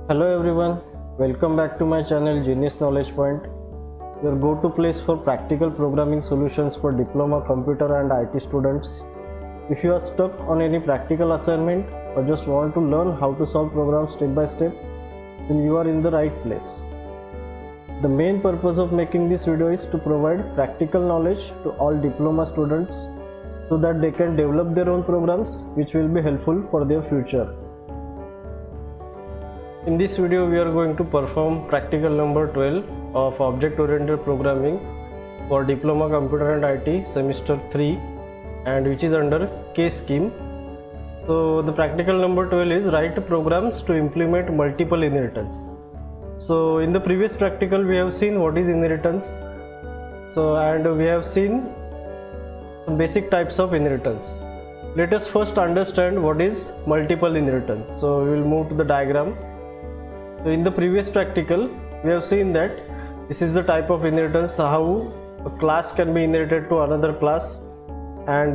Hello everyone, welcome back to my channel Genius Knowledge Point, your go-to place for practical programming solutions for diploma, computer and IT students. If you are stuck on any practical assignment or just want to learn how to solve programs step by step, then you are in the right place. The main purpose of making this video is to provide practical knowledge to all diploma students so that they can develop their own programs which will be helpful for their future. In this video, we are going to perform practical number 12 of object-oriented programming for Diploma Computer and IT semester 3, and which is under case scheme. So the practical number 12 is write programs to implement multiple inheritance. So in the previous practical, we have seen what is inheritance. And we have seen some basic types of inheritance. Let us first understand what is multiple inheritance. So we will move to the diagram. So in the previous practical, we have seen that this is the type of inheritance, how a class can be inherited to another class, and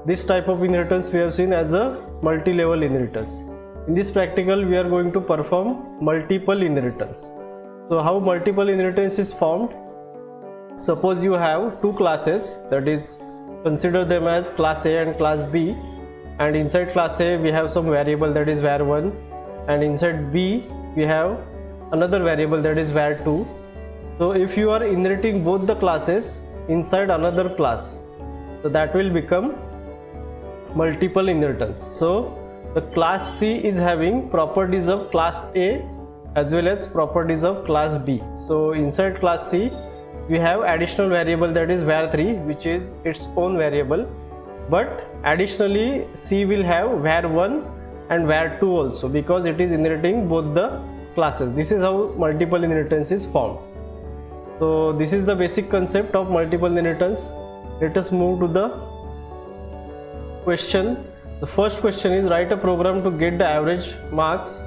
this type of inheritance we have seen as a multi-level inheritance. In this practical, we are going to perform multiple inheritance. So how multiple inheritance is formed? Suppose you have two classes, that is, consider them as class A and class B, and inside class A we have some variable, that is var1, and inside B we have another variable, that is var2. So if you are inheriting both the classes inside another class, so that will become multiple inheritance. So the class C is having properties of class A as well as properties of class B. So inside class C we have additional variable, that is var3, which is its own variable, but additionally C will have var1 and var2 also, because it is inheriting both the classes. This is how multiple inheritance is formed. So this is the basic concept of multiple inheritance. Let us move to the question. The first question is write a program to get the average marks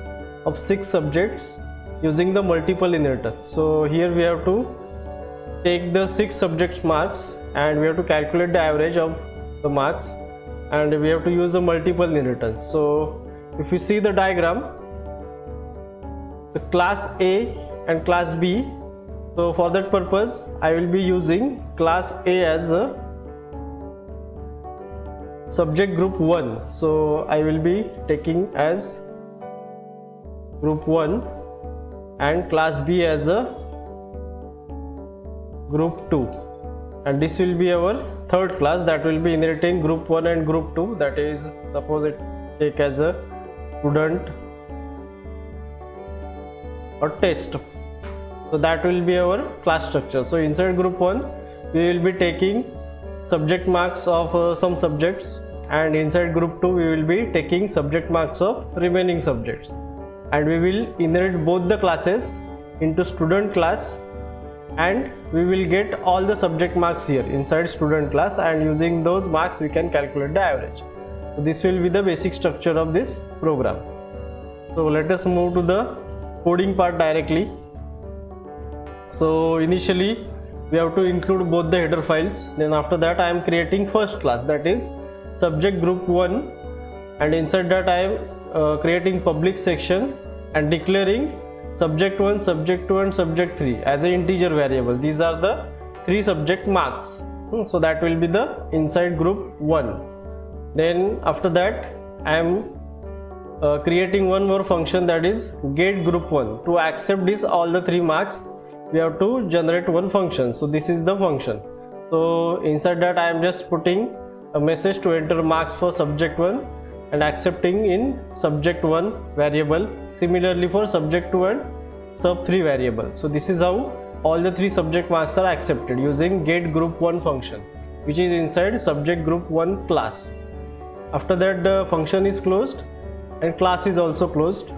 of 6 subjects using the multiple inheritance. So here we have to take the 6 subjects marks and we have to calculate the average of the marks, and we have to use the multiple inheritance. So if you see the diagram, the class A and class B, so for that purpose I will be using class A as a subject group 1. So I will be taking as group 1 and class B as a group 2, and this will be our third class that will be inheriting group 1 and group 2, that is, suppose it take as a student or test. So that will be our class structure. So inside group 1 we will be taking subject marks of some subjects, and inside group 2 we will be taking subject marks of remaining subjects, and we will inherit both the classes into student class, and we will get all the subject marks here inside student class, and using those marks we can calculate the average. So this will be the basic structure of this program. So let us move to the coding part directly. So initially we have to include both the header files. Then after that I am creating first class, that is subject group 1, and inside that I am creating public section and declaring subject 1, subject 2 and subject 3 as an integer variable. These are the 3 subject marks. So that will be the inside group 1. Then after that I am creating one more function, that is get group 1. To accept this all the 3 marks we have to generate one function. So this is the function. So inside that I am just putting a message to enter marks for subject 1 and accepting in subject 1 variable, similarly for subject 2 and sub 3 variable. So this is how all the 3 subject marks are accepted using get group 1 function, which is inside subject group 1 class. After that the function is closed and class is also closed.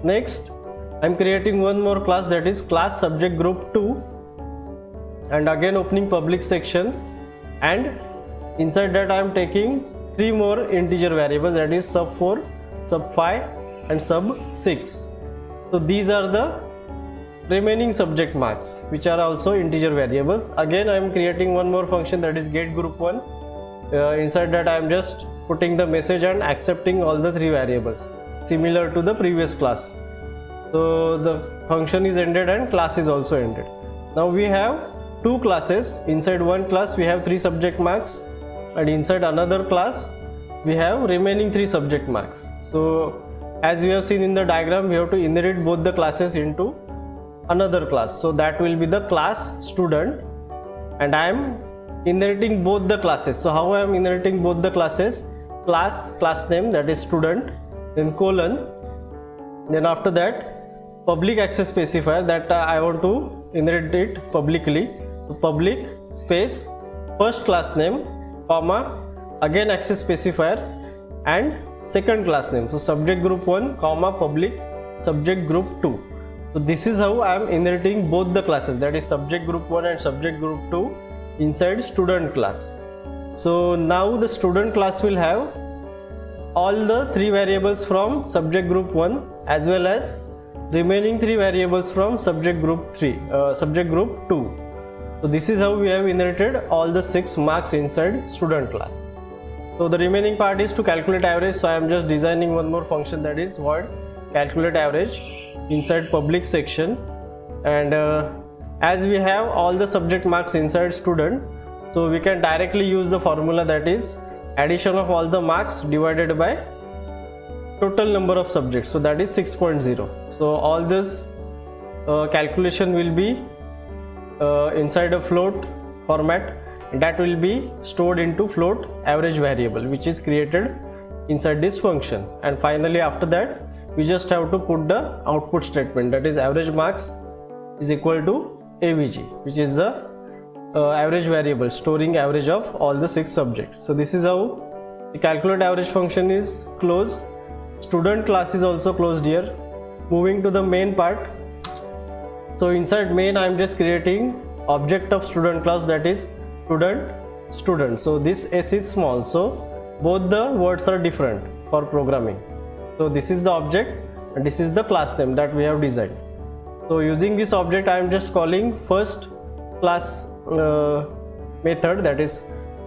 Next I am creating one more class, that is class subject group 2, and again opening public section, and inside that I am taking 3 more integer variables, that is sub 4, sub 5 and sub 6. So these are the remaining subject marks which are also integer variables. Again I am creating one more function, that is get group 1. Inside that I am just putting the message and accepting all the 3 variables, similar to the previous class. So the function is ended and class is also ended. Now we have two classes. Inside one class we have 3 subject marks, and inside another class we have remaining 3 subject marks. So as we have seen in the diagram, we have to inherit both the classes into another class. So that will be the class student, and I am inheriting both the classes. So how I am inheriting both the classes? Class name, that is student, then colon, then after that public access specifier, that I want to inherit it publicly. So public space first class name, comma, again access specifier and second class name. So subject group 1, comma, public subject group 2. So this is how I am inheriting both the classes, that is subject group 1 and subject group 2 inside student class. So now the student class will have all the 3 variables from subject group 1 as well as remaining 3 variables from subject group 2. So this is how we have inherited all the 6 marks inside student class. So the remaining part is to calculate average. So I am just designing one more function, that is void calculate average inside public section, and as we have all the subject marks inside student, so we can directly use the formula, that is addition of all the marks divided by total number of subjects, so that is 6.0. So all this calculation will be inside a float format, and that will be stored into float average variable, which is created inside this function. And finally after that we just have to put the output statement, that is average marks is equal to AVG, which is the average variable storing average of all the 6 subjects. So this is how the calculate average function is closed. Student class is also closed here. Moving to the main part. So inside main I am just creating object of student class, that is student. So this S is small, so both the words are different for programming. So this is the object and this is the class name that we have designed. So using this object I am just calling first class method, that is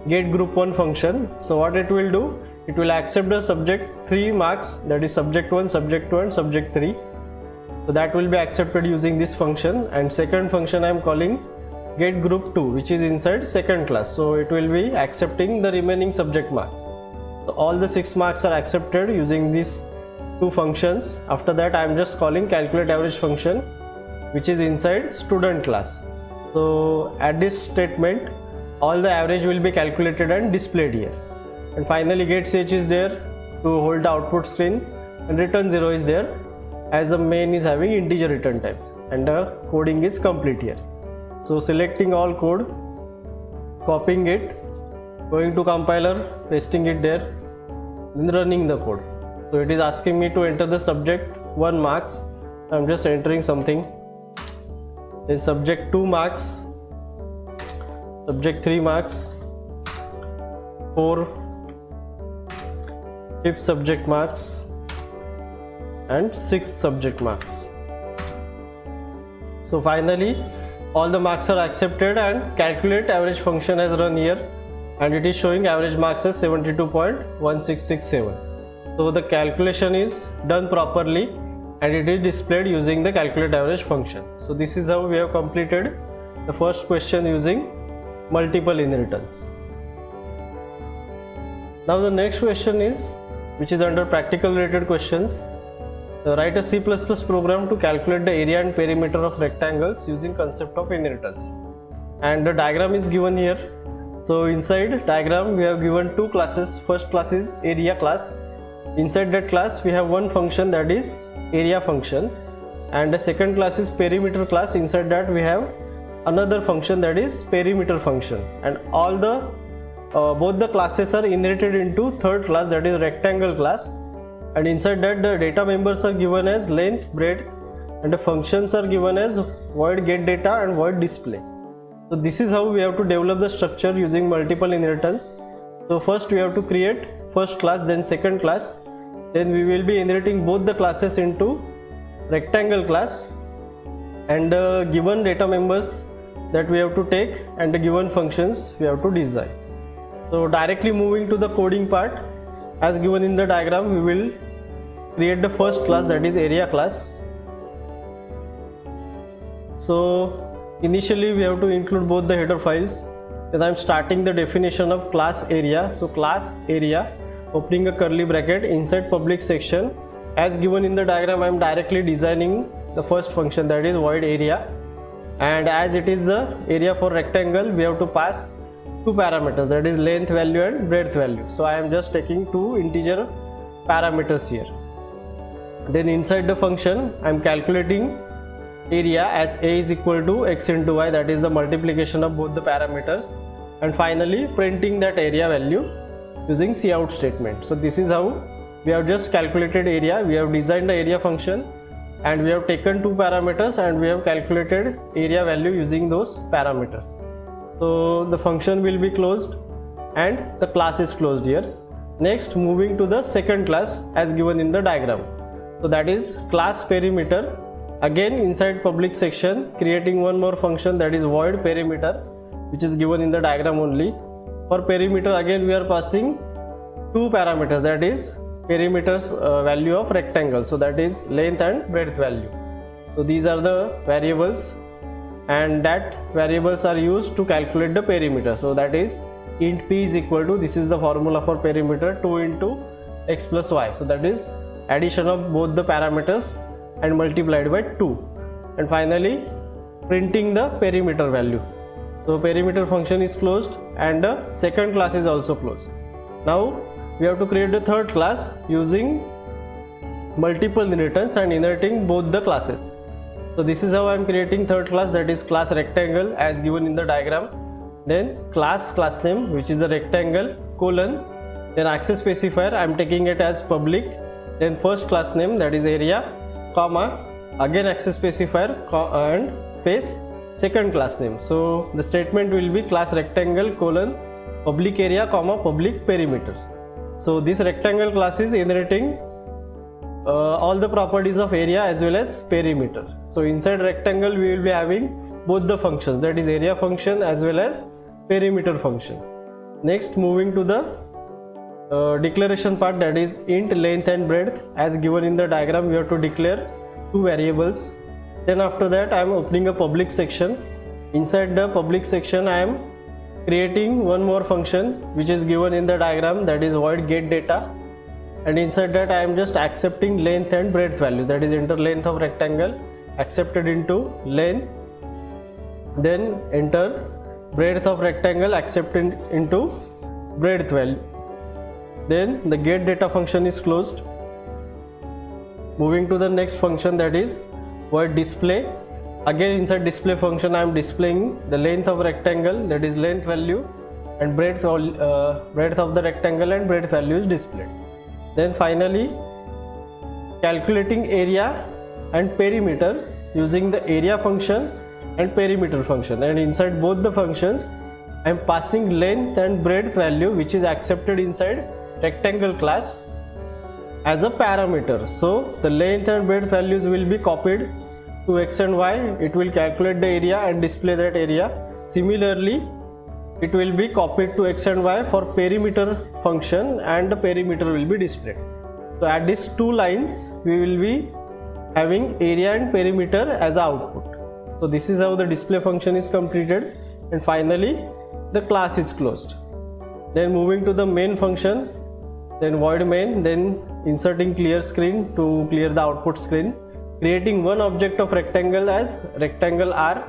get group 1 function. So what it will do, it will accept the subject 3 marks, that is subject 1, subject 2 and subject 3. So that will be accepted using this function. And second function I am calling get group 2, which is inside second class. So it will be accepting the remaining subject marks. So all the 6 marks are accepted using these 2 functions. After that I am just calling calculate average function, which is inside student class. So at this statement all the average will be calculated and displayed here. And finally get ch is there to hold the output screen, and return 0 is there as the main is having integer return type, and the coding is complete here. So selecting all code, copying it, going to compiler, pasting it there, then running the code. So it is asking me to enter the subject 1 marks. I am just entering something. Then subject 2 marks, subject 3 marks, 4 5th subject marks and 6th subject marks. So finally all the marks are accepted and calculate average function has run here, and it is showing average marks as 72.1667. So the calculation is done properly and it is displayed using the calculate average function. So this is how we have completed the first question using multiple inheritance. Now the next question is, which is under practical related questions. Write a C++ program to calculate the area and perimeter of rectangles using concept of inheritance. And the diagram is given here. So inside diagram we have given 2 classes. First class is area class. Inside that class we have one function, that is area function, and the second class is perimeter class. Inside that we have another function, that is perimeter function, and all the both the classes are inherited into third class, that is rectangle class. And inside that the data members are given as length, breadth, and the functions are given as void get data and void display. So this is how we have to develop the structure using multiple inheritance. So first we have to create first class, then second class, then we will be inheriting both the classes into rectangle class, and the given data members that we have to take and the given functions we have to design. So directly moving to the coding part, as given in the diagram, we will create the first class, that is area class. So initially we have to include both the header files. Then I am starting the definition of class area. So class area, opening a curly bracket, inside public section, as given in the diagram I am directly designing the first function, that is void area, and as it is the area for rectangle, we have to pass two parameters, that is length value and breadth value. So I am just taking two integer parameters here. Then inside the function I am calculating area as a is equal to x into y, that is the multiplication of both the parameters, and finally printing that area value using cout statement. So this is how we have just calculated area. We have designed the area function and we have taken two parameters and we have calculated area value using those parameters. So the function will be closed and the class is closed here. Next, moving to the second class as given in the diagram. So that is class perimeter. Again inside public section, creating one more function, that is void perimeter, which is given in the diagram only. For perimeter again we are passing two parameters, that is perimeter's value of rectangle, so that is length and breadth value. So these are the variables, and that variables are used to calculate the perimeter. So that is int p is equal to, this is the formula for perimeter, 2 into x plus y. So that is addition of both the parameters and multiplied by 2, and finally printing the perimeter value. So perimeter function is closed and the second class is also closed. Now we have to create the third class using multiple inheritance and inheriting both the classes. So this is how I am creating third class, that is class rectangle as given in the diagram. Then class name, which is a rectangle, colon, then access specifier I am taking it as public, then first class name, that is area, comma, again access specifier and space, second class name. So the statement will be class rectangle colon public area comma public perimeter. So this rectangle class is inheriting all the properties of area as well as perimeter. So inside rectangle we will be having both the functions, that is area function as well as perimeter function. Next, moving to the declaration part, that is int length and breadth. As given in the diagram we have to declare two variables. Then after that I am opening a public section. Inside the public section I am creating one more function which is given in the diagram, that is void get data, and inside that I am just accepting length and breadth values, that is enter length of rectangle accepted into length, then enter breadth of rectangle accepted into breadth value. Then the get data function is closed. Moving to the next function, that is void display. Again inside display function I am displaying the length of rectangle, that is length value, and breadth of the rectangle and breadth value is displayed. Then finally calculating area and perimeter using the area function and perimeter function, and inside both the functions I am passing length and breadth value which is accepted inside rectangle class as a parameter. So the length and breadth values will be copied to x and y, it will calculate the area and display that area. Similarly it will be copied to x and y for perimeter function and the perimeter will be displayed. So at these two lines we will be having area and perimeter as output. So this is how the display function is completed, and finally the class is closed. Then moving to the main function, then void main, then inserting clear screen to clear the output screen, creating one object of rectangle as rectangle r,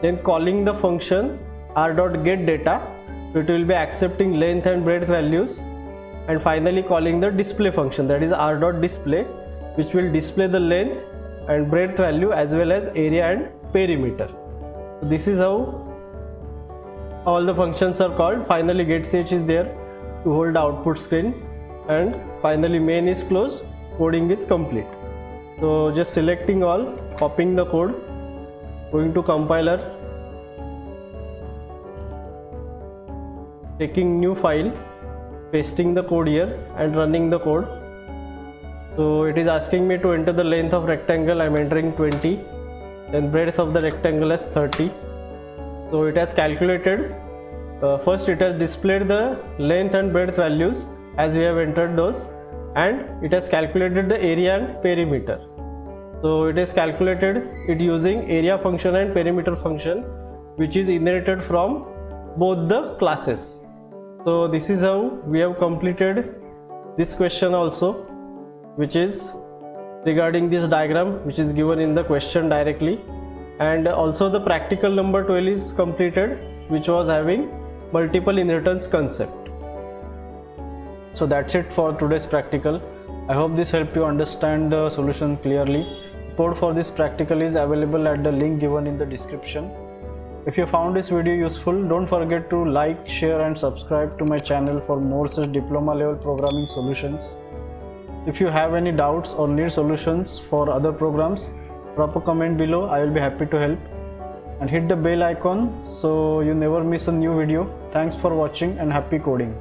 then calling the function r.getData, so it will be accepting length and breadth values, and finally calling the display function, that is r.display, which will display the length and breadth value as well as area and perimeter. So this is how all the functions are called. Finally getCH is there to hold the output screen, and finally main is closed, coding is complete. So just selecting all, copying the code, going to compiler, taking new file, pasting the code here and running the code. So it is asking me to enter the length of rectangle, I am entering 20, then breadth of the rectangle as 30. So it has calculated, first it has displayed the length and breadth values as we have entered those, and it has calculated the area and perimeter. So it is calculated it using area function and perimeter function, which is inherited from both the classes. So this is how we have completed this question also, which is regarding this diagram which is given in the question directly. And also the practical number 12 is completed, which was having multiple inheritance concept. So that's it for today's practical. I hope this helped you understand the solution clearly. Code for this practical is available at the link given in the description. If you found this video useful, don't forget to like, share and subscribe to my channel for more such diploma level programming solutions. If you have any doubts or need solutions for other programs, drop a comment below. I will be happy to help. And hit the bell icon so you never miss a new video. Thanks for watching and happy coding.